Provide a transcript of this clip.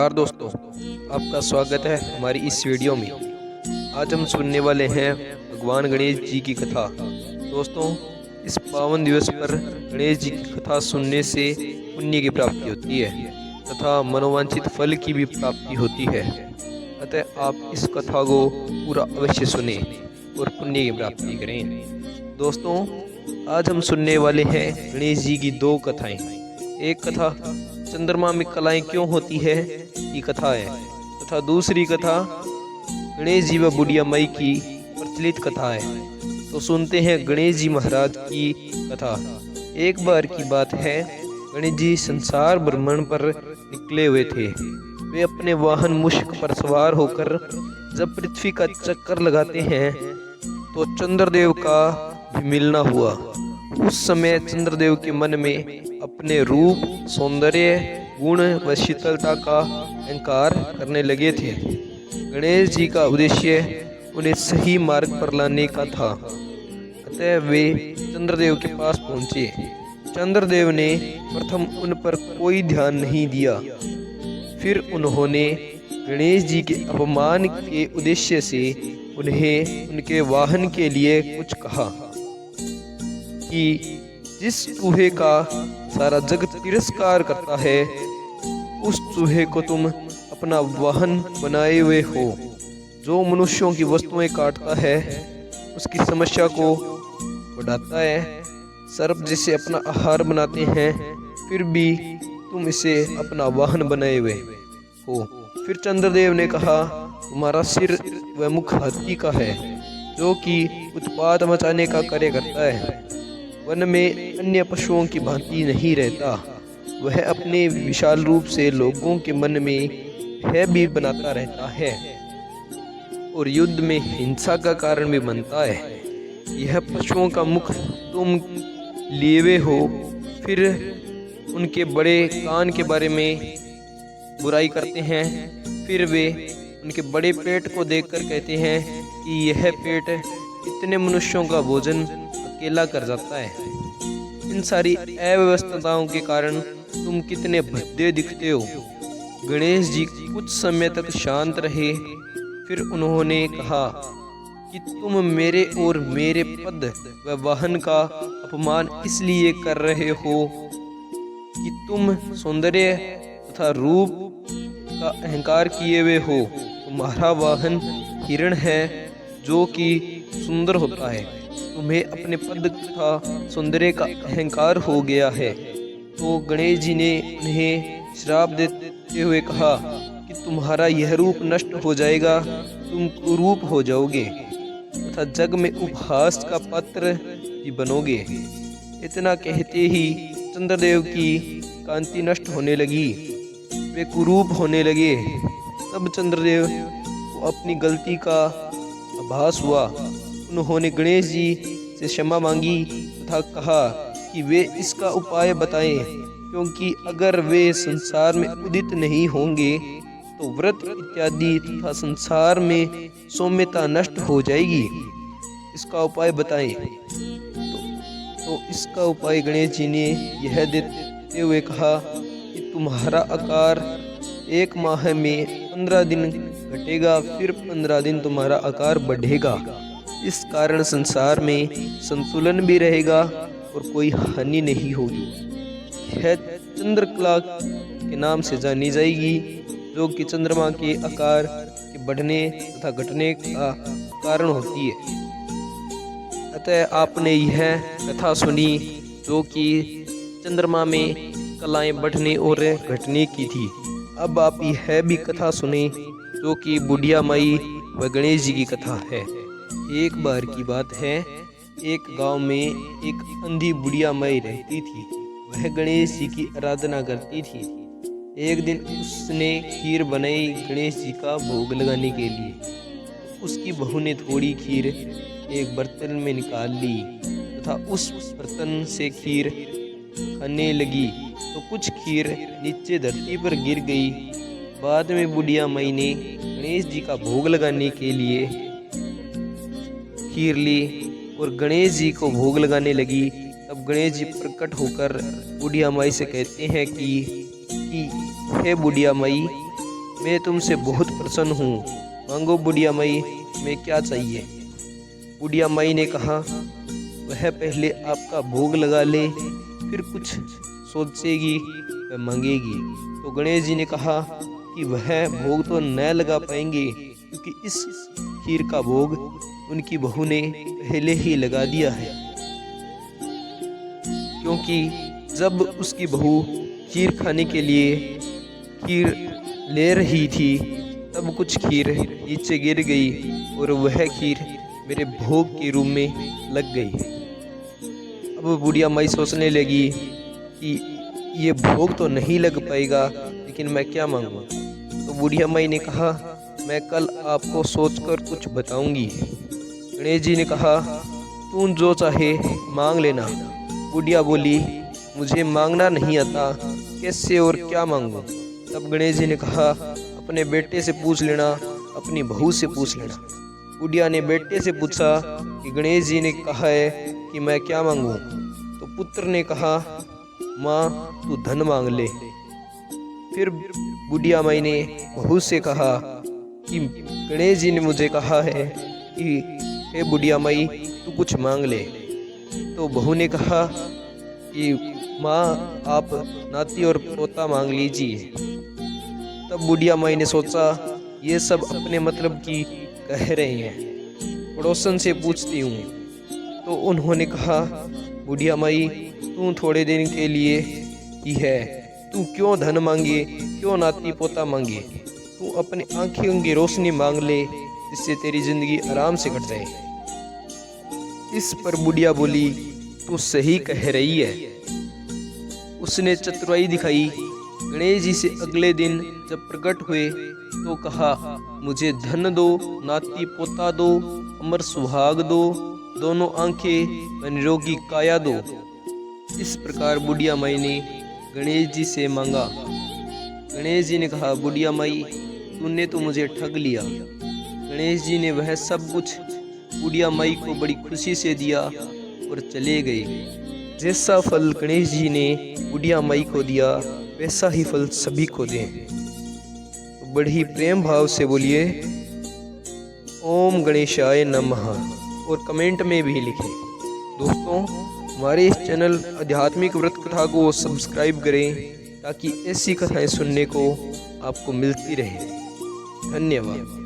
नमस्कार दोस्तों, आपका स्वागत है हमारी इस वीडियो में। आज हम सुनने वाले हैं भगवान गणेश जी की कथा। दोस्तों, इस पावन दिवस पर गणेश जी की कथा सुनने से पुण्य की प्राप्ति होती है तथा मनोवांछित फल की भी प्राप्ति होती है। अतः आप इस कथा को पूरा अवश्य सुने और पुण्य की प्राप्ति करें। दोस्तों, आज हम सुनने वाले हैं गणेश जी की दो कथाएं। एक कथा चंद्रमा में कलाएं क्यों होती है की कथा है तथा दूसरी कथा गणेश जी व बुढ़िया माई की प्रचलित कथा है। तो सुनते हैं गणेश जी महाराज की कथा। एक बार की बात है, गणेश जी संसार भ्रमण पर निकले हुए थे। वे अपने वाहन मुश्क पर सवार होकर जब पृथ्वी का चक्कर लगाते हैं तो चंद्रदेव का भी मिलना हुआ। उस समय चंद्रदेव के मन में अपने रूप, सौंदर्य, गुण व शीतलता का अहंकार करने लगे थे। गणेश जी का उद्देश्य उन्हें सही मार्ग पर लाने का था। अतः वे चंद्रदेव के पास पहुंचे। चंद्रदेव ने प्रथम उन पर कोई ध्यान नहीं दिया। फिर उन्होंने गणेश जी के अपमान के उद्देश्य से उन्हें उनके वाहन के लिए कुछ कहा कि जिस चूहे का सारा जगत तिरस्कार करता है, उस चूहे को तुम अपना वाहन बनाए हुए हो। जो मनुष्यों की वस्तुएं काटता है, उसकी समस्या को बढ़ाता है। सर्प जिसे अपना आहार बनाते हैं, फिर भी तुम इसे अपना वाहन बनाए हुए हो। फिर चंद्रदेव ने कहा, तुम्हारा सिर व मुख हाथी का है, जो कि उत्पात मचाने का कार्य करता है। वन में अन्य पशुओं की भांति नहीं रहता। वह अपने विशाल रूप से लोगों के मन में भय भी बनाता रहता है और युद्ध में हिंसा का कारण भी बनता है। यह पशुओं का मुख तुम लिए हुए हो। फिर उनके बड़े कान के बारे में बुराई करते हैं। फिर वे उनके बड़े पेट को देखकर कहते हैं कि यह पेट इतने मनुष्यों का भोजन अकेला कर जाता है। इन सारी अव्यवस्थाओं के कारण तुम कितने भद्दे दिखते हो। गणेश जी कुछ समय तक शांत रहे। फिर उन्होंने कहा कि तुम मेरे और मेरे पद व वाहन का अपमान इसलिए कर रहे हो कि तुम सौंदर्य तथा रूप का अहंकार किए हुए हो। तुम्हारा वाहन हिरण है, जो कि सुंदर होता है। तुम्हें अपने पद तथा सौंदर्य का अहंकार हो गया है। तो गणेश जी ने उन्हें श्राप देते हुए कहा कि तुम्हारा यह रूप नष्ट हो जाएगा, तुम कुरूप हो जाओगे तथा जग में उपहास का पात्र भी बनोगे। इतना कहते ही चंद्रदेव की कांति नष्ट होने लगी, वे कुरूप होने लगे। तब चंद्रदेव को अपनी गलती का आभास हुआ। उन्होंने गणेश जी से क्षमा मांगी तथा कहा कि वे इसका उपाय बताएं, क्योंकि अगर वे संसार में उदित नहीं होंगे तो व्रत इत्यादि तथा संसार में सौम्यता नष्ट हो जाएगी। इसका उपाय बताएं। तो इसका उपाय गणेश जी ने यह देते हुए कहा कि तुम्हारा आकार 1 माह में 15 दिन घटेगा, फिर 15 दिन तुम्हारा आकार बढ़ेगा। इस कारण संसार में संतुलन भी रहेगा और कोई हानि नहीं होगी। यह चंद्रकला के नाम से जानी जाएगी, जो कि चंद्रमा के आकार के बढ़ने तथा घटने का कारण होती है। अतः आपने यह कथा सुनी, जो कि चंद्रमा में कलाएं बढ़ने और घटने की थी। अब आप यह भी कथा सुने, जो कि बुढ़िया माई व गणेश जी की कथा है। एक बार की बात है, एक गांव में एक अंधी बुढ़िया माई रहती थी। वह गणेश जी की आराधना करती थी। एक दिन उसने खीर बनाई गणेश जी का भोग लगाने के लिए। उसकी बहू ने थोड़ी खीर एक बर्तन में निकाल ली तथा उस बर्तन से खीर खाने लगी तो कुछ खीर नीचे धरती पर गिर गई। बाद में बुढ़िया माई ने गणेश जी का भोग लगाने के लिए खीर ली और गणेश जी को भोग लगाने लगी। तब गणेश जी प्रकट होकर बुढ़िया माई से कहते हैं कि हे बुढ़िया माई, मैं तुमसे बहुत प्रसन्न हूँ, मांगो बुढ़िया माई, मैं क्या चाहिए। बुढ़िया माई ने कहा, वह पहले आपका भोग लगा ले, फिर कुछ सोचेगी व मांगेगी। तो गणेश जी ने कहा कि वह भोग तो न लगा पाएंगे, क्योंकि इस खीर का भोग उनकी बहू ने पहले ही लगा दिया है। क्योंकि जब उसकी बहू खीर खाने के लिए खीर ले रही थी, तब कुछ खीर नीचे गिर गई और वह खीर मेरे भोग के रूप में लग गई। अब बुढ़िया माई सोचने लगी कि ये भोग तो नहीं लग पाएगा, लेकिन मैं क्या मांगूं। तो बुढ़िया माई ने कहा, मैं कल आपको सोचकर कुछ बताऊंगी। गणेश जी ने कहा, तू जो चाहे मांग लेना। बुढ़िया बोली, मुझे मांगना नहीं आता, कैसे और क्या मांगूं। तब गणेश जी ने कहा, अपने बेटे से पूछ लेना, अपनी बहू से पूछ लेना। बुढ़िया ने बेटे से पूछा कि गणेश जी ने कहा है कि मैं क्या मांगूं। तो पुत्र ने कहा, माँ तू धन मांग ले। फिर बुढ़िया माई ने बहू से कहा कि गणेश जी ने मुझे कहा है कि हे बुढ़िया माई, तू कुछ मांग ले। तो बहू ने कहा कि माँ आप नाती और पोता मांग लीजिए। तब बुढ़िया माई ने सोचा, ये सब अपने मतलब की कह रहे हैं, पड़ोसन से पूछती हूँ। तो उन्होंने कहा, बुढ़िया माई तू थोड़े दिन के लिए ही है, तू क्यों धन मांगे, क्यों नाती पोता मांगे। तू अपने आंखों की रोशनी मांग ले, जिससे तेरी जिंदगी आराम से कट जाए। इस पर बुढ़िया बोली, तू सही कह रही है। उसने चतुराई दिखाई। गणेश जी से अगले दिन जब प्रकट हुए तो कहा, मुझे धन दो, नाती पोता दो, अमर सुहाग दो, दोनों आंखें व निरोगी काया दो। इस प्रकार बुढ़िया माई ने गणेश जी से मांगा। गणेश जी ने कहा, बुढ़िया माई तूने तो मुझे ठग लिया। गणेश जी ने वह सब कुछ बुढ़िया माई को बड़ी खुशी से दिया और चले गए। जैसा फल गणेश जी ने बुढ़िया माई को दिया, वैसा ही फल सभी को दें। तो बड़ी प्रेम भाव से बोलिए, ओम गणेशाय नमः, और कमेंट में भी लिखें। दोस्तों, हमारे इस चैनल आध्यात्मिक व्रत कथा को सब्सक्राइब करें, ताकि ऐसी कथाएं सुनने को आपको मिलती रहे। धन्यवाद।